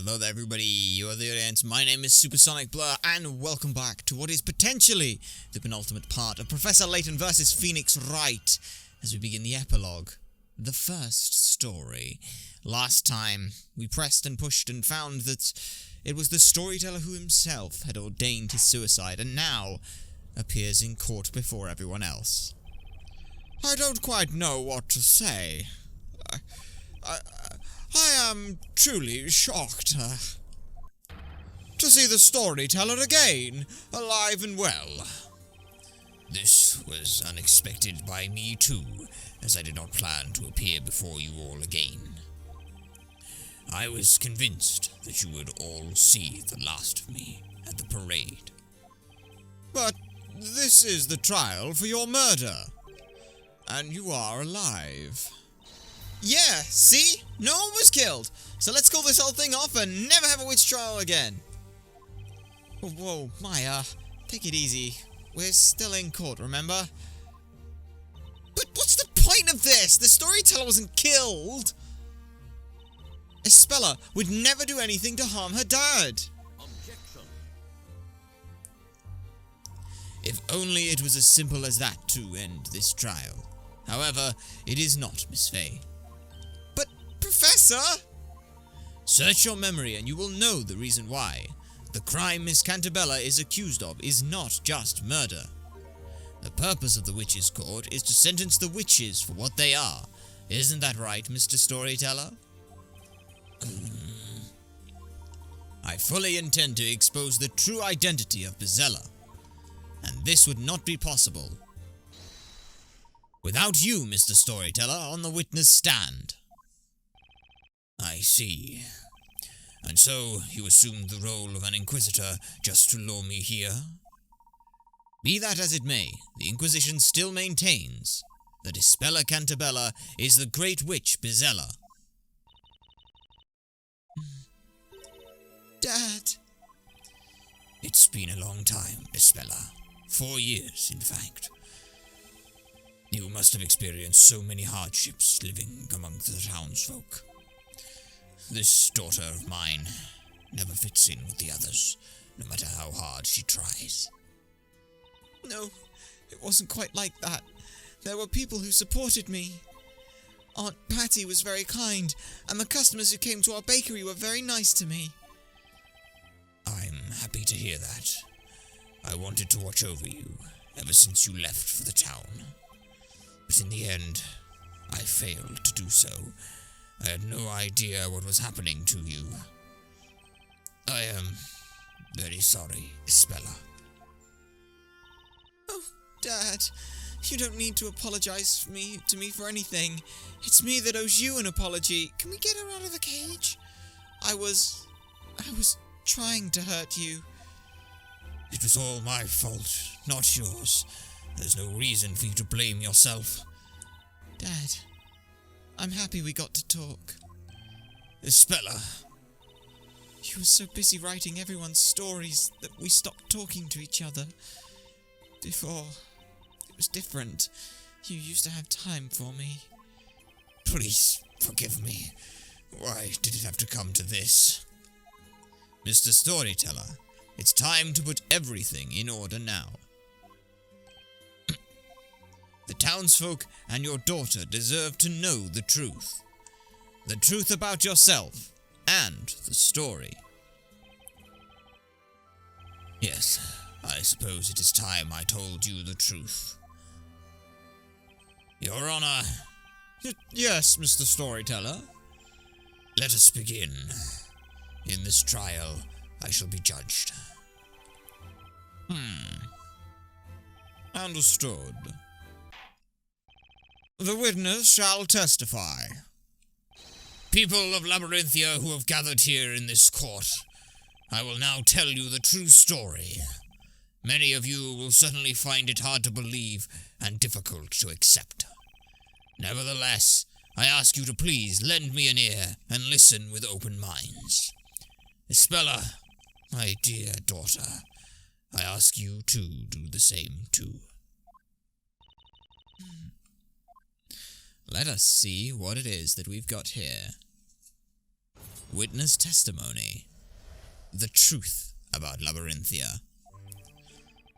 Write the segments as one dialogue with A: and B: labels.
A: Hello there everybody, you're the audience, my name is Supersonic Blur, and welcome back to what is potentially the penultimate part of Professor Layton vs. Phoenix Wright, as we begin the epilogue, the first story. Last time, we pressed and pushed and found that it was the storyteller who himself had ordained his suicide, and now appears in court before everyone else. I don't quite know what to say. I am truly shocked to see the storyteller again, alive and well. This was unexpected by me too, as I did not plan to appear before you all again. I was convinced that you would all see the last of me at the parade. But this is the trial for your murder, and you are alive. Yeah, see? No one was killed. So let's call this whole thing off and never have a witch trial again. Whoa, Maya. Take it easy. We're still in court, remember? But what's the point of this? The storyteller wasn't killed. Espella would never do anything to harm her dad. Objection. If only it was as simple as that to end this trial. However, it is not, Miss Fay. Professor! Search your memory and you will know the reason why. The crime Miss Cantabella is accused of is not just murder. The purpose of the Witches' Court is to sentence the witches for what they are. Isn't that right, Mr. Storyteller? I fully intend to expose the true identity of Bezella, and this would not be possible without you, Mr. Storyteller, on the witness stand. I see. And so, you assumed the role of an Inquisitor just to lure me here? Be that as it may, the Inquisition still maintains that Espella Cantabella is the Great Witch Bezella. Dad! It's been a long time, Espella. 4 years, in fact. You must have experienced so many hardships living among the townsfolk. This daughter of mine never fits in with the others, no matter how hard she tries. No, it wasn't quite like that. There were people who supported me. Aunt Patty was very kind, and the customers who came to our bakery were very nice to me. I'm happy to hear that. I wanted to watch over you ever since you left for the town. But in the end, I failed to do so. I had no idea what was happening to you. I am very sorry, Espella. Oh, Dad, you don't need to apologize to me for anything. It's me that owes you an apology. Can we get her out of the cage? I was trying to hurt you. It was all my fault, not yours. There's no reason for you to blame yourself. Dad, I'm happy we got to talk. Espella. You were so busy writing everyone's stories that we stopped talking to each other. Before, it was different. You used to have time for me. Please, forgive me. Why did it have to come to this? Mr. Storyteller, it's time to put everything in order now. The townsfolk and your daughter deserve to know the truth. The truth about yourself and the story. Yes, I suppose it is time I told you the truth. Your Honor. Yes, Mr. Storyteller. Let us begin. In this trial, I shall be judged. Understood. The witness shall testify. People of Labyrinthia who have gathered here in this court, I will now tell you the true story. Many of you will certainly find it hard to believe and difficult to accept. Nevertheless, I ask you to please lend me an ear and listen with open minds. Espella, my dear daughter, I ask you to do the same too. Let us see what it is that we've got here. Witness testimony. The truth about Labyrinthia.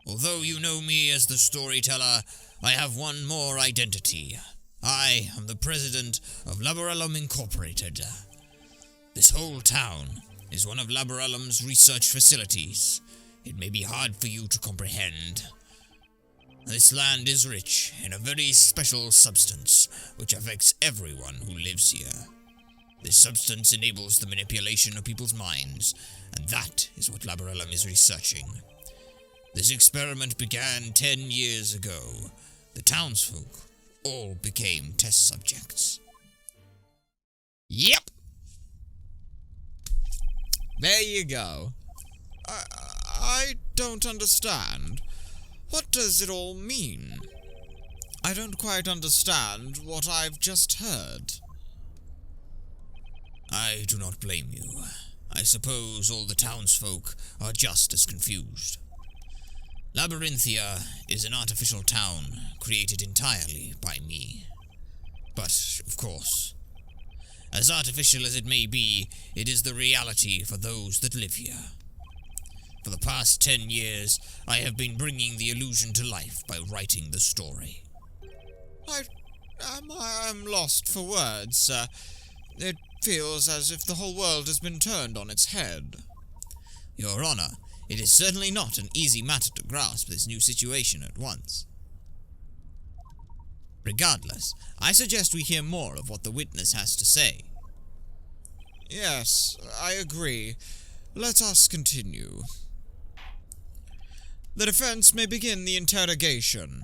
A: Although you know me as the Storyteller, I have one more identity. I am the president of Labyrinthia Incorporated. This whole town is one of Labyrinth's research facilities. It may be hard for you to comprehend. This land is rich in a very special substance which affects everyone who lives here. This substance enables the manipulation of people's minds, and that is what Labyrinth is researching. This experiment began 10 years ago. The townsfolk all became test subjects. Yep! There you go.
B: I don't understand. What does it all mean? I don't quite understand what I've just heard.
A: I do not blame you. I suppose all the townsfolk are just as confused. Labyrinthia is an artificial town created entirely by me. But, of course, as artificial as it may be, it is the reality for those that live here. For the past 10 years, I have been bringing the illusion to life by writing the story.
B: I'm lost for words, sir. It feels as if the whole world has been turned on its head.
A: Your Honor, it is certainly not an easy matter to grasp this new situation at once. Regardless, I suggest we hear more of what the witness has to say.
B: Yes, I agree. Let us continue. The defense may begin the interrogation.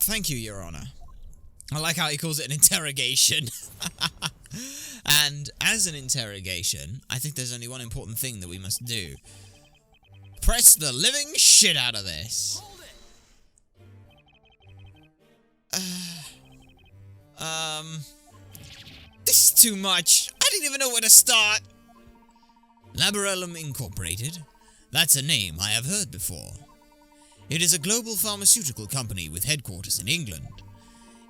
A: Thank you, Your Honor. I like how he calls it an interrogation. And as an interrogation, I think there's only one important thing that we must do. Press the living shit out of this. This is too much. I didn't even know where to start. Labyrinth Incorporated. That's a name I have heard before. It is a global pharmaceutical company with headquarters in England.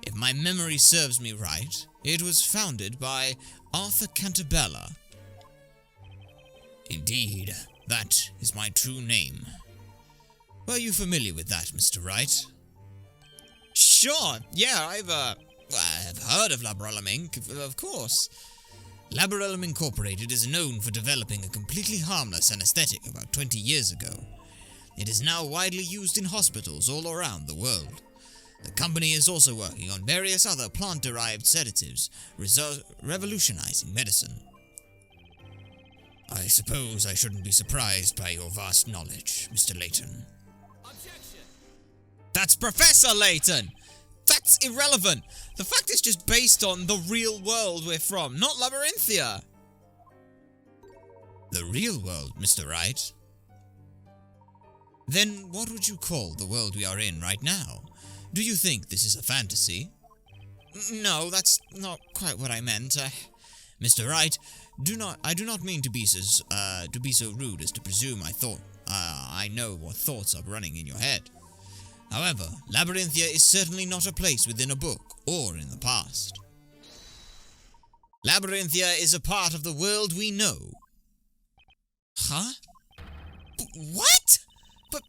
A: If my memory serves me right, it was founded by Arthur Cantabella. Indeed, that is my true name. Were you familiar with that, Mr. Wright? Sure, yeah, I've heard of Labyrinth Inc., of course. Labyrinth Incorporated is known for developing a completely harmless anesthetic about 20 years ago. It is now widely used in hospitals all around the world. The company is also working on various other plant-derived sedatives, revolutionizing medicine. I suppose I shouldn't be surprised by your vast knowledge, Mr. Layton.
B: Objection!
A: That's Professor Layton! That's irrelevant! The fact is just based on the real world we're from, not Labyrinthia! The real world, Mr. Wright? Then what would you call the world we are in right now? Do you think this is a fantasy? No, that's not quite what I meant. Mr. Wright, I do not mean to be so rude as to presume I know what thoughts are running in your head. However, Labyrinthia is certainly not a place within a book or in the past. Labyrinthia is a part of the world we know. Huh? What? But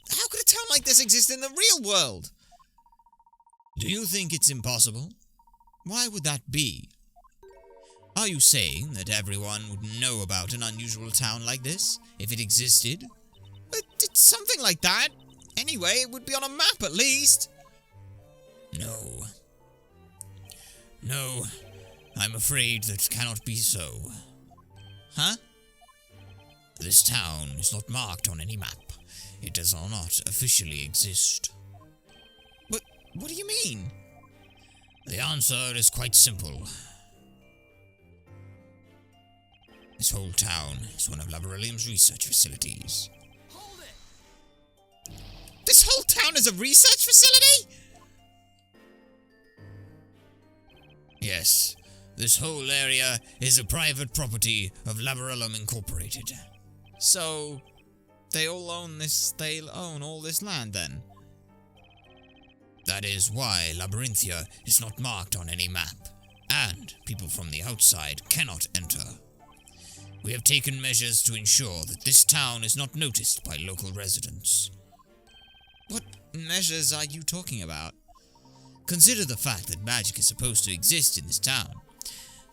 A: how could a town like this exist in the real world? Do you think it's impossible? Why would that be? Are you saying that everyone would know about an unusual town like this, if it existed? It's something like that. Anyway, it would be on a map at least. No. No, I'm afraid that cannot be so. Huh? This town is not marked on any map. It does not officially exist. But what do you mean? The answer is quite simple. This whole town is one of Labyrinth's research facilities.
B: Hold it!
A: This whole town is a research facility? Yes, this whole area is a private property of Labyrinth Incorporated. So, they own all this land then? That is why Labyrinthia is not marked on any map, and people from the outside cannot enter. We have taken measures to ensure that this town is not noticed by local residents.
B: What measures are you talking about?
A: Consider the fact that magic is supposed to exist in this town.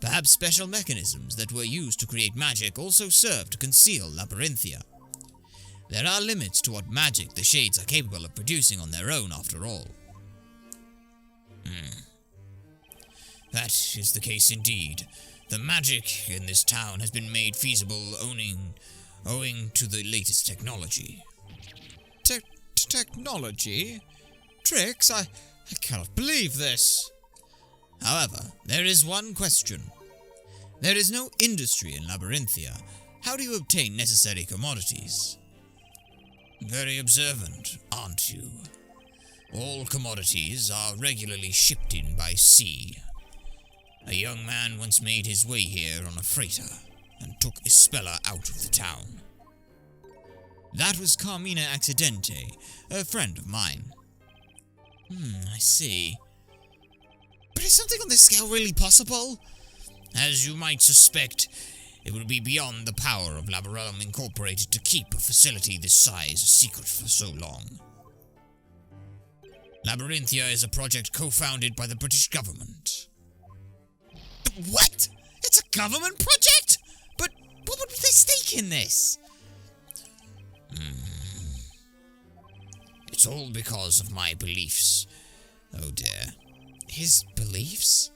A: Perhaps special mechanisms that were used to create magic also serve to conceal Labyrinthia. There are limits to what magic the Shades are capable of producing on their own, after all. That is the case indeed. The magic in this town has been made feasible owing to the latest technology.
B: Technology? Tricks? I cannot believe this.
A: However, there is one question. There is no industry in Labyrinthia. How do you obtain necessary commodities? Very observant, aren't you? All commodities are regularly shipped in by sea. A young man once made his way here on a freighter and took Isabella out of the town. That was Carmina Accidente, a friend of mine. I see.
B: But is something on this scale really possible?
A: As you might suspect, it would be beyond the power of Labyrinth Incorporated to keep a facility this size a secret for so long. Labyrinthia is a project co-founded by the British government.
B: What? It's a government project? But what would be their stake in this?
A: It's all because of my beliefs. Oh dear.
B: His beliefs?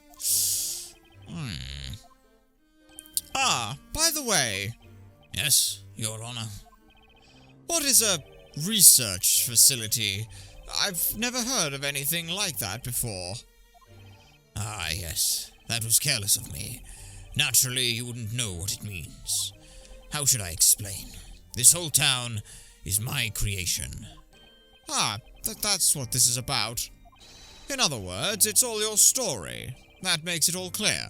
B: By the way.
A: Yes, Your Honor.
B: What is a research facility? I've never heard of anything like that before.
A: Ah, yes. That was careless of me. Naturally, you wouldn't know what it means. How should I explain? This whole town is my creation.
B: That's what this is about. In other words, it's all your story. That makes it all clear.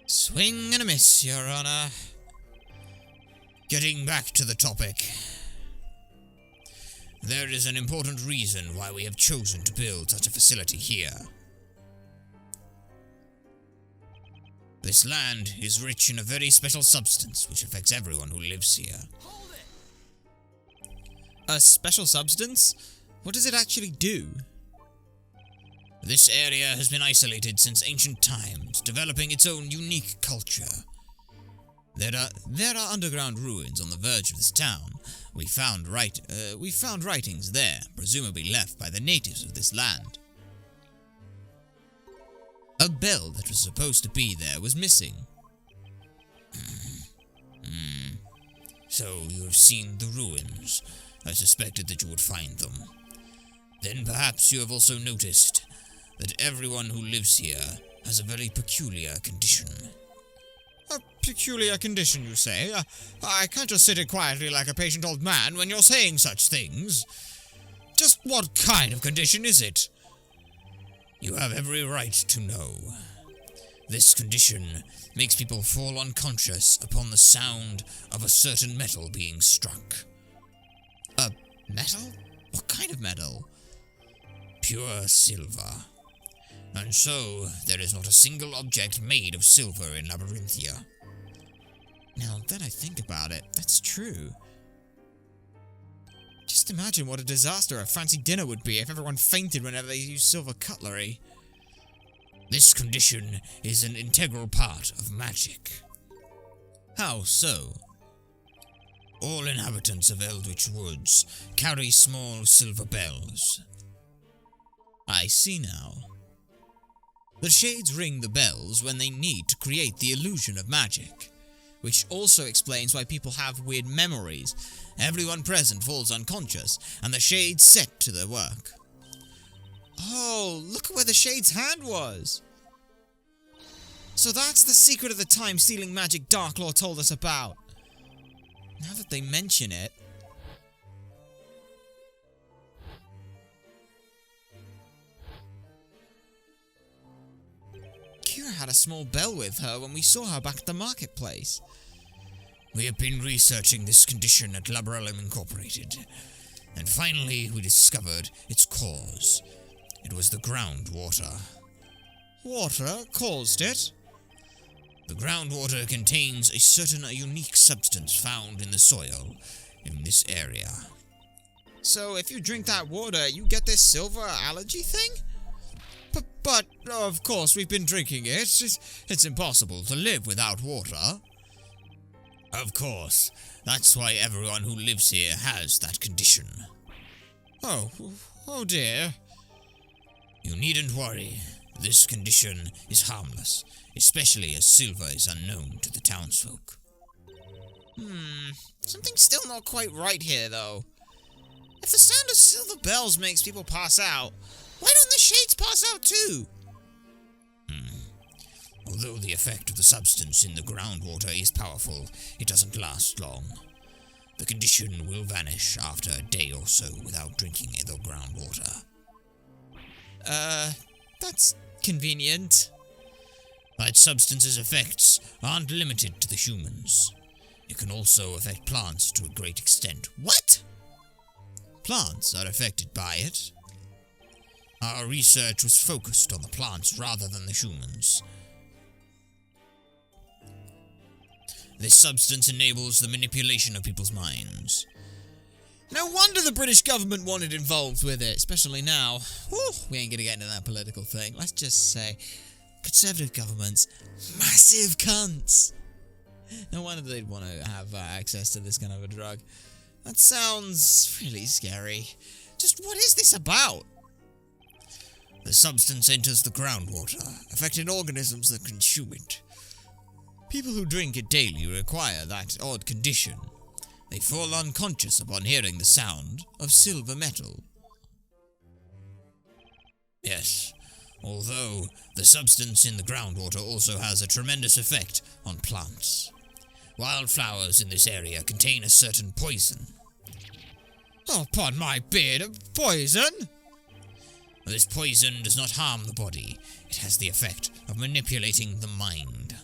A: Swing and a miss, Your Honor. Getting back to the topic. There is an important reason why we have chosen to build such a facility here. This land is rich in a very special substance which affects everyone who lives here.
B: Hold it! A special substance? What does it actually do?
A: This area has been isolated since ancient times, developing its own unique culture. There are underground ruins on the verge of this town. We found writings there, presumably left by the natives of this land. A bell that was supposed to be there was missing. So you have seen the ruins. I suspected that you would find them. Then perhaps you have also noticed that everyone who lives here has a very peculiar condition.
B: A peculiar condition, you say? I can't just sit here quietly like a patient old man when you're saying such things. Just what kind of condition is it?
A: You have every right to know. This condition makes people fall unconscious upon the sound of a certain metal being struck.
B: A metal? What kind of metal?
A: Pure silver. And so, there is not a single object made of silver in Labyrinthia.
B: Now that I think about it, that's true. Just imagine what a disaster a fancy dinner would be if everyone fainted whenever they used silver cutlery.
A: This condition is an integral part of magic.
B: How so?
A: All inhabitants of Eldritch Woods carry small silver bells.
B: I see now.
A: The Shades ring the bells when they need to create the illusion of magic,
B: which also explains why people have weird memories.
A: Everyone present falls unconscious, and the Shades set to their work.
B: Oh, look at where the Shade's hand was! So that's the secret of the time-stealing magic Darklaw told us about. Now that they mention it... Kira had a small bell with her when we saw her back at the marketplace.
A: We have been researching this condition at Labyrinth Incorporated, and finally we discovered its cause. It was the groundwater.
B: Water caused it?
A: The groundwater contains a certain unique substance found in the soil in this area.
B: So if you drink that water, you get this silver allergy thing? But of course, we've been drinking it.
A: It's impossible to live without water. Of course. That's why everyone who lives here has that condition.
B: Oh dear.
A: You needn't worry. This condition is harmless, especially as silver is unknown to the townsfolk.
B: Something's still not quite right here, though. If the sound of silver bells makes people pass out, why don't the shades pass out too?
A: Although the effect of the substance in the groundwater is powerful, it doesn't last long. The condition will vanish after a day or so without drinking the groundwater.
B: That's convenient.
A: That substance's effects aren't limited to the humans. It can also affect plants to a great extent.
B: What?
A: Plants are affected by it. Our research was focused on the plants rather than the humans. This substance enables the manipulation of people's minds.
B: No wonder the British government wanted involved with it, especially now. Whew, we ain't gonna get into that political thing. Let's just say, conservative governments, massive cunts. No wonder they'd want to have access to this kind of a drug. That sounds really scary. Just what is this about?
A: The substance enters the groundwater, affecting organisms that consume it. People who drink it daily require that odd condition. They fall unconscious upon hearing the sound of silver metal. Yes, although the substance in the groundwater also has a tremendous effect on plants. Wildflowers in this area contain a certain poison.
B: Oh, pardon my beard, poison?
A: This poison does not harm the body. It has the effect of manipulating the mind.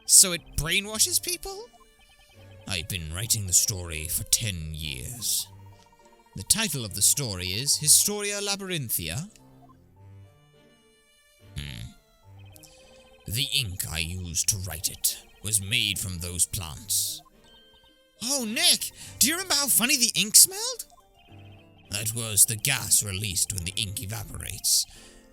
B: So it brainwashes people?
A: I've been writing the story for 10 years.
B: The title of the story is Historia Labyrinthia.
A: The ink I used to write it was made from those plants.
B: Oh, Nick, do you remember how funny the ink smelled?
A: That was the gas released when the ink evaporates,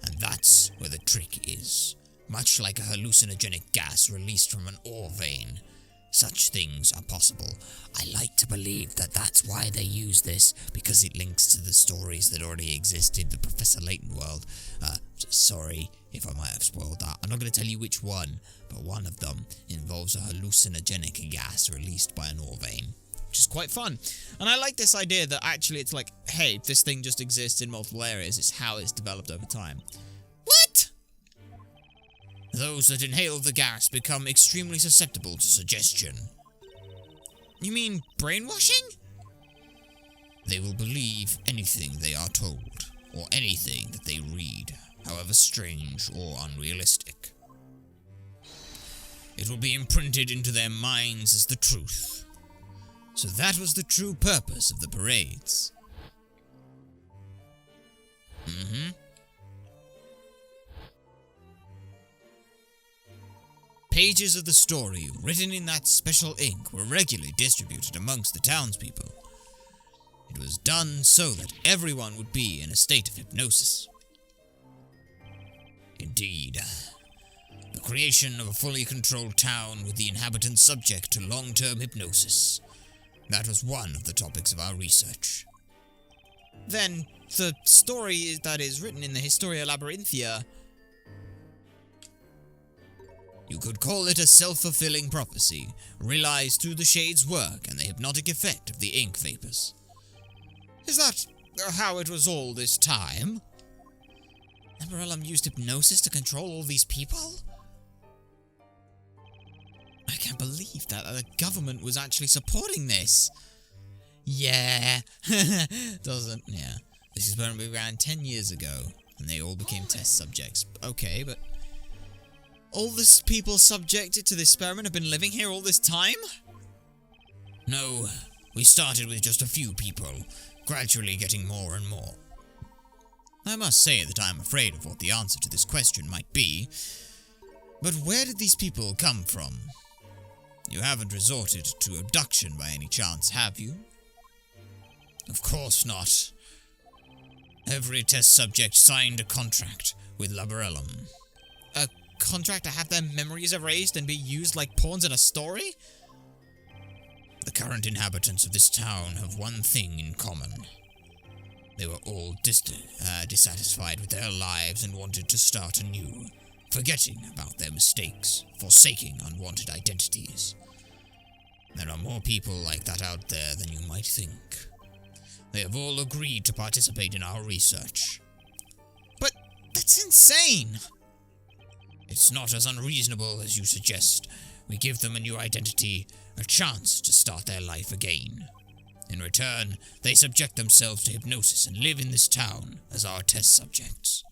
A: and that's where the trick is. Much like a hallucinogenic gas released from an ore vein, such things are possible. I like to believe that that's why they use this, because it links to the stories that already exist in the Professor Layton world. Sorry if I might have spoiled that. I'm not going to tell you which one, but one of them involves a hallucinogenic gas released by an ore vein.
B: Which is quite fun. And I like this idea that actually it's like, hey, this thing just exists in multiple areas. It's how it's developed over time. What?
A: Those that inhale the gas become extremely susceptible to suggestion.
B: You mean brainwashing?
A: They will believe anything they are told, or anything that they read, however strange or unrealistic. It will be imprinted into their minds as the truth. So that was the true purpose of the parades. Pages of the story written in that special ink were regularly distributed amongst the townspeople. It was done so that everyone would be in a state of hypnosis. Indeed, the creation of a fully controlled town with the inhabitants subject to long-term hypnosis. That was one of the topics of our research.
B: Then, the story that is written in the Historia Labyrinthia...
A: You could call it a self-fulfilling prophecy, realized through the shade's work and the hypnotic effect of the ink vapors.
B: Is that how it was all this time? Neverellum used hypnosis to control all these people? I can't believe that the government was actually supporting this. Yeah. Doesn't, yeah. This experiment began 10 years ago, and they all became test subjects. Okay, but... all these people subjected to this experiment have been living here all this time?
A: No, we started with just a few people, gradually getting more and more. I must say that I am afraid of what the answer to this question might be.
B: But where did these people come from? You haven't resorted to abduction by any chance, have you?
A: Of course not. Every test subject signed a contract with Laborellum.
B: A contract to have their memories erased and be used like pawns in a story?
A: The current inhabitants of this town have one thing in common. They were all dissatisfied with their lives and wanted to start anew, forgetting about their mistakes, forsaking unwanted identities. There are more people like that out there than you might think. They have all agreed to participate in our research.
B: But that's insane!
A: It's not as unreasonable as you suggest. We give them a new identity, a chance to start their life again. In return, they subject themselves to hypnosis and live in this town as our test subjects.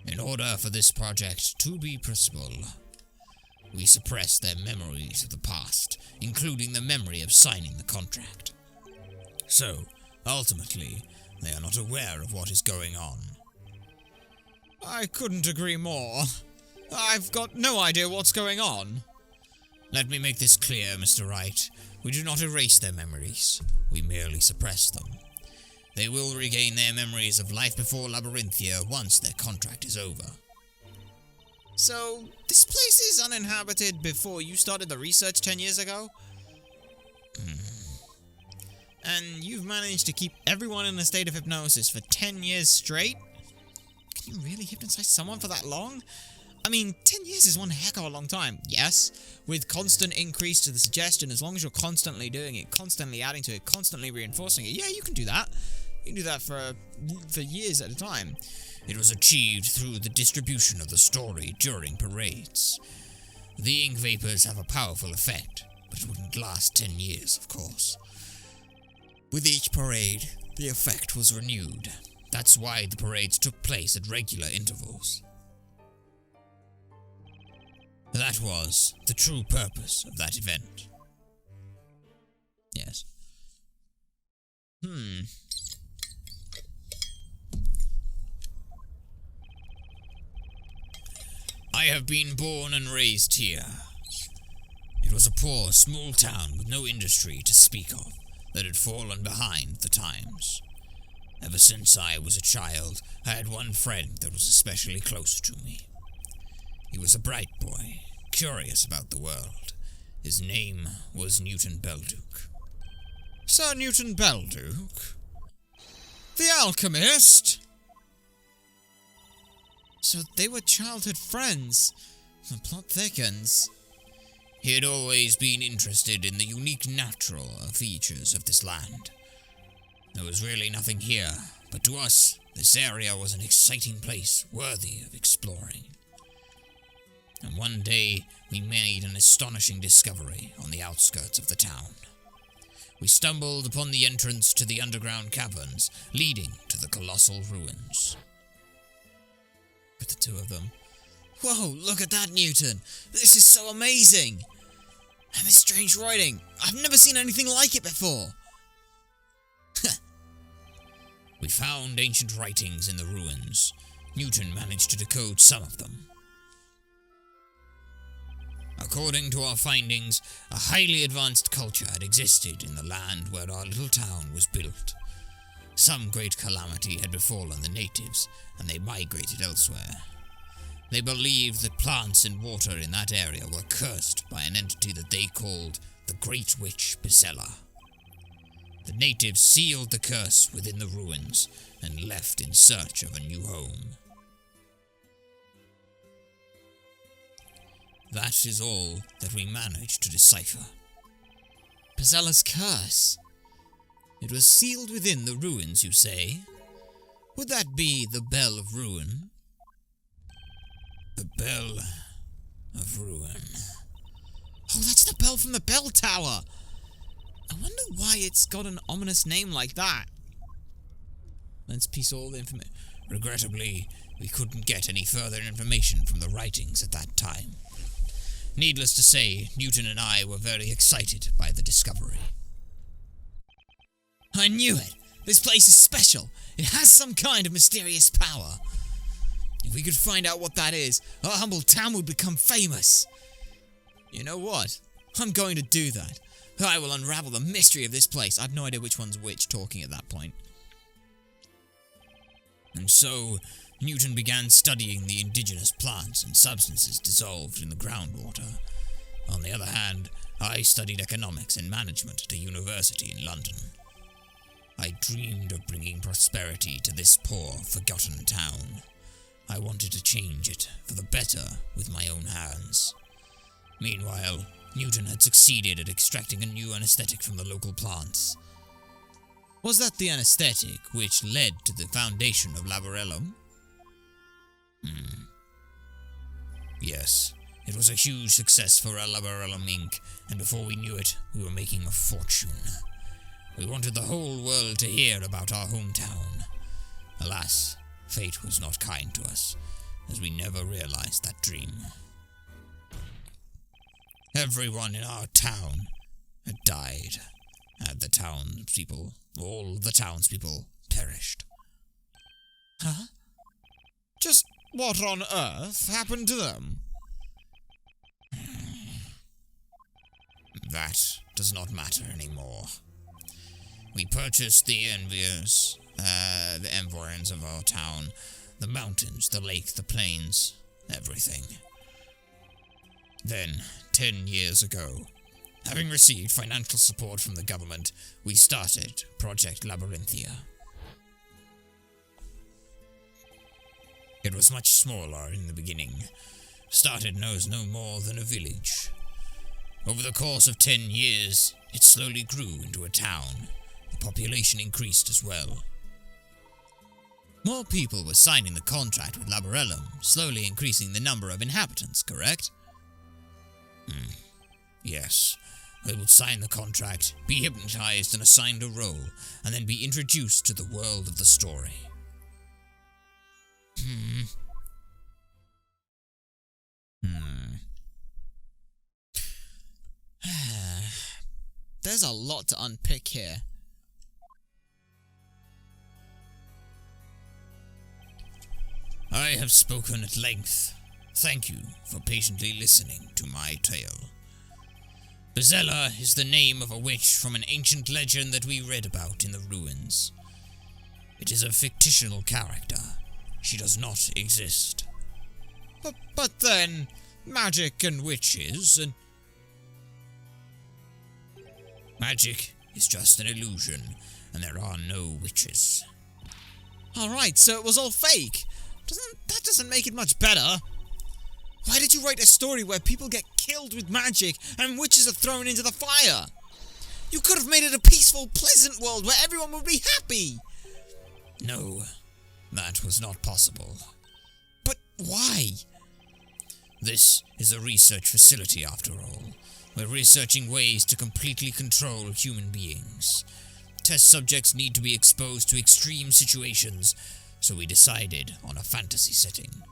A: In order for this project to be possible, we suppress their memories of the past, including the memory of signing the contract. So, ultimately, they are not aware of what is going on.
B: I couldn't agree more. I've got no idea what's going on.
A: Let me make this clear, Mr. Wright. We do not erase their memories. We merely suppress them. They will regain their memories of life before Labyrinthia once their contract is over.
B: So, this place is uninhabited before you started the research 10 years ago? And you've managed to keep everyone in a state of hypnosis for 10 years straight? Can you really hypnotize someone for that long? I mean, 10 years is one heck of a long time. Yes, with constant increase to the suggestion, as long as you're constantly doing it, constantly adding to it, constantly reinforcing it, yeah, you can do that. You can do that for years at a time.
A: It was achieved through the distribution of the story during parades. The ink vapors have a powerful effect, but it wouldn't last 10 years, of course. With each parade, the effect was renewed. That's why the parades took place at regular intervals. That was the true purpose of that event.
B: Yes.
A: I have been born and raised here. It was a poor, small town with no industry to speak of that had fallen behind the times. Ever since I was a child, I had one friend that was especially close to me. He was a bright boy, curious about the world. His name was Newton Belduke.
B: Sir Newton Belduke? The alchemist? So they were childhood friends. The plot thickens.
A: He had always been interested in the unique natural features of this land. There was really nothing here, but to us, this area was an exciting place worthy of exploring. And one day, we made an astonishing discovery on the outskirts of the town. We stumbled upon the entrance to the underground caverns leading to the colossal ruins.
B: With the two of them. Whoa, look at that, Newton! This is so amazing! And this strange writing! I've never seen anything like it before!
A: We found ancient writings in the ruins. Newton managed to decode some of them. According to our findings, a highly advanced culture had existed in the land where our little town was built. Some great calamity had befallen the natives, and they migrated elsewhere. They believed that plants and water in that area were cursed by an entity that they called the Great Witch Pisella. The natives sealed the curse within the ruins and left in search of a new home. That is all that we managed to decipher.
B: Pisella's curse? It was sealed within the ruins, you say? Would that be the Bell of Ruin?
A: The Bell of Ruin.
B: Oh, that's the bell from the bell tower! I wonder why it's got an ominous name like that. Let's piece all the information.
A: Regrettably, we couldn't get any further information from the writings at that time. Needless to say, Newton and I were very excited by the discovery.
B: I knew it! This place is special! It has some kind of mysterious power! If we could find out what that is, our humble town would become famous. You know what? I'm going to do that. I will unravel the mystery of this place. I have no idea which one's which talking at that point.
A: And so, Newton began studying the indigenous plants and substances dissolved in the groundwater. On the other hand, I studied economics and management at a university in London. I dreamed of bringing prosperity to this poor, forgotten town. I wanted to change it for the better with my own hands. Meanwhile, Newton had succeeded at extracting a new anesthetic from the local plants.
B: Was that the anesthetic which led to the foundation of Laborellum?
A: Yes, it was a huge success for Laborellum Inc., and before we knew it, we were making a fortune. We wanted the whole world to hear about our hometown. Alas, fate was not kind to us, as we never realized that dream. Everyone in our town had died, and all the townspeople perished.
B: Huh? Just what on earth happened to them?
A: That does not matter anymore. We purchased the enviers, the environs of our town, the mountains, the lake, the plains, everything. Then, 10 years ago, having received financial support from the government, we started Project Labyrinthia. It was much smaller in the beginning, started as no more than a village. Over the course of 10 years, it slowly grew into a town. The population increased as well.
B: More people were signing the contract with Laborellum, slowly increasing the number of inhabitants, correct?
A: Yes. They would sign the contract, be hypnotized and assigned a role, and then be introduced to the world of the story.
B: There's a lot to unpick here.
A: I have spoken at length. Thank you for patiently listening to my tale. Bezella is the name of a witch from an ancient legend that we read about in the ruins. It is a fictional character. She does not exist.
B: But then, magic and witches and...
A: Magic is just an illusion, and there are no witches.
B: Alright, so it was all fake. That doesn't make it much better. Why did you write a story where people get killed with magic and witches are thrown into the fire? You could have made it a peaceful, pleasant world where everyone would be happy.
A: No, that was not possible.
B: But why?
A: This is a research facility after all. We're researching ways to completely control human beings. Test subjects need to be exposed to extreme situations, so we decided on a fantasy setting.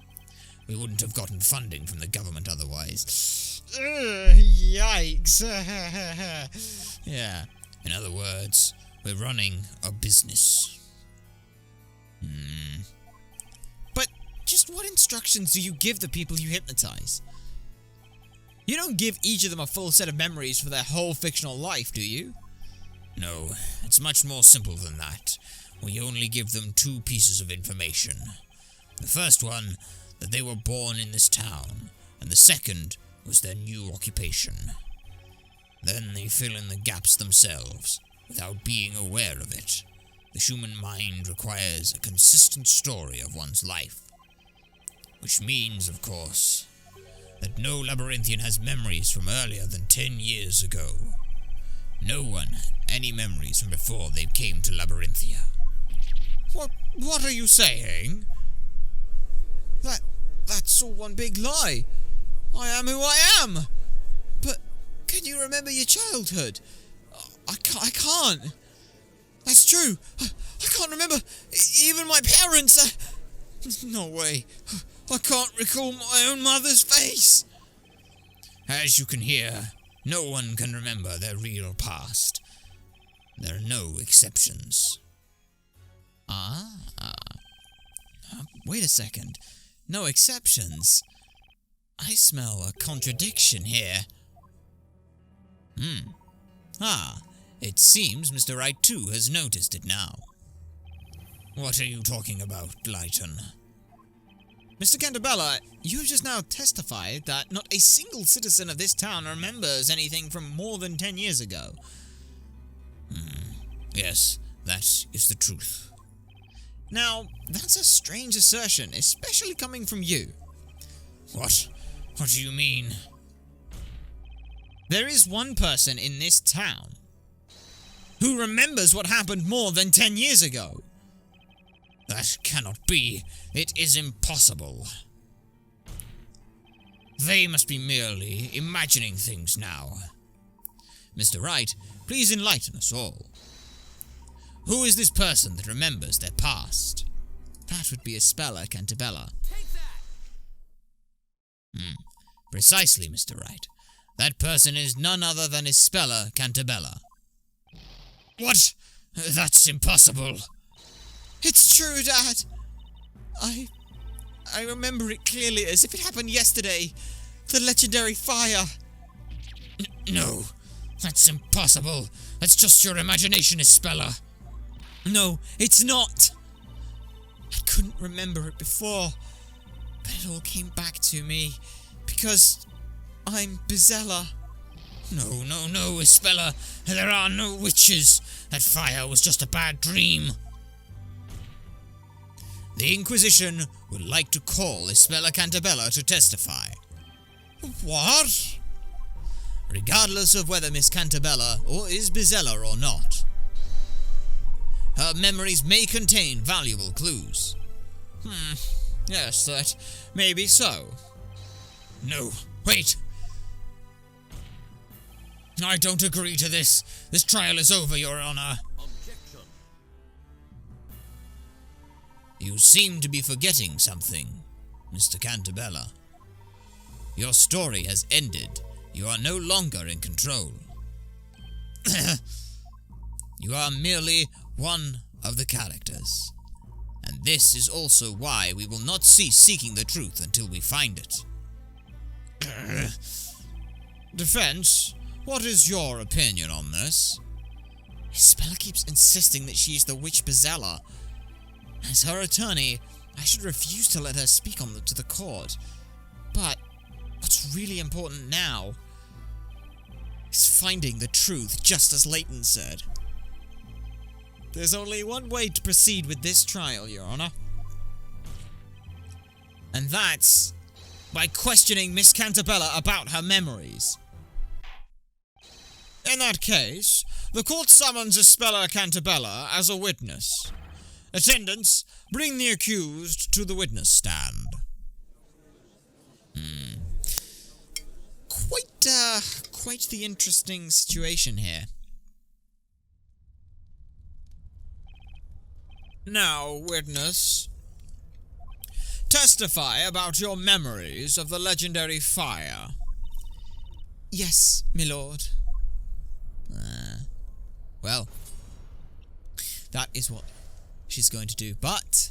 A: We wouldn't have gotten funding from the government otherwise.
B: Yikes.
A: Yeah, in other words, we're running a business.
B: But just what instructions do you give the people you hypnotize? You don't give each of them a full set of memories for their whole fictional life, do you?
A: No, it's much more simple than that. We only give them 2 pieces of information. The first one, that they were born in this town, and the second was their new occupation. Then they fill in the gaps themselves, without being aware of it. The human mind requires a consistent story of one's life. Which means, of course, that no Labyrinthian has memories from earlier than 10 years ago. No one had any memories from before they came to Labyrinthia.
B: What are you saying? That's all one big lie. I am who I am. But can you remember your childhood? I can't. That's true. I can't remember even my parents. No way. I can't recall my own mother's face.
A: As you can hear, no one can remember their real past. There are no exceptions.
B: Wait a second. no exceptions. I smell a contradiction here. It seems Mr. Wright too has noticed it now.
A: What are you talking about, Layton?
B: Mr. Cantabella, you have just now testified that not a single citizen of this town remembers anything from more than 10 years ago.
A: Yes, that is the truth.
B: Now, that's a strange assertion, especially coming from you.
A: What? What do you mean?
B: There is one person in this town who remembers what happened more than 10 years ago.
A: That cannot be. It is impossible. They must be merely imagining things now.
B: Mr. Wright, please enlighten us all. Who is this person that remembers their past? That would be Isabella Cantabella.
C: Take that!
B: Precisely, Mr. Wright. That person is none other than Isabella Cantabella.
A: What? That's impossible.
B: It's true, Dad. I remember it clearly as if it happened yesterday. The legendary fire.
A: No, that's impossible. That's just your imagination, Isabella.
B: No, it's not. I couldn't remember it before, but it all came back to me because I'm Bizella.
A: No, Isabella. There are no witches. That fire was just a bad dream.
B: The Inquisition would like to call Isabella Cantabella to testify.
A: What?
B: Regardless of whether Miss Cantabella or is Bizella or not, her memories may contain valuable clues. Yes, that may be so.
A: No, wait. I don't agree to this. This trial is over, Your Honor.
C: Objection.
B: You seem to be forgetting something, Mr. Cantabella. Your story has ended. You are no longer in control. You are merely one of the characters. And this is also why we will not cease seeking the truth until we find it. Defense, what is your opinion on this? Isabella keeps insisting that she is the witch Bizella. As her attorney, I should refuse to let her speak to the court. But what's really important now is finding the truth, just as Layton said. There's only one way to proceed with this trial, Your Honor. And that's by questioning Miss Cantabella about her memories. In that case, the court summons Isabella Cantabella as a witness. Attendants, bring the accused to the witness stand. Quite the interesting situation here. Now, witness, testify about your memories of the legendary fire. Yes, my lord. Well, that is what she's going to do, but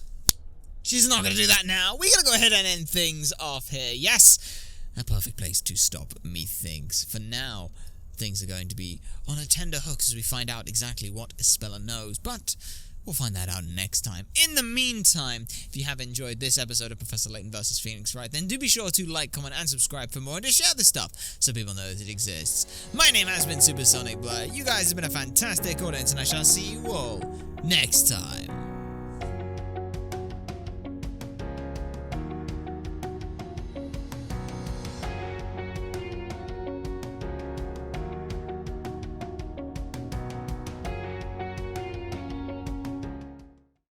B: she's not going to do that now. We're going to go ahead and end things off here. Yes, a perfect place to stop, methinks. For now, things are going to be on a tender hook as we find out exactly what Isabella knows, but we'll find that out next time. In the meantime, if you have enjoyed this episode of Professor Layton vs. Phoenix Wright, then do be sure to like, comment, and subscribe for more, and to share this stuff so people know that it exists. My name has been Supersonic Blur. You guys have been a fantastic audience, and I shall see you all next time.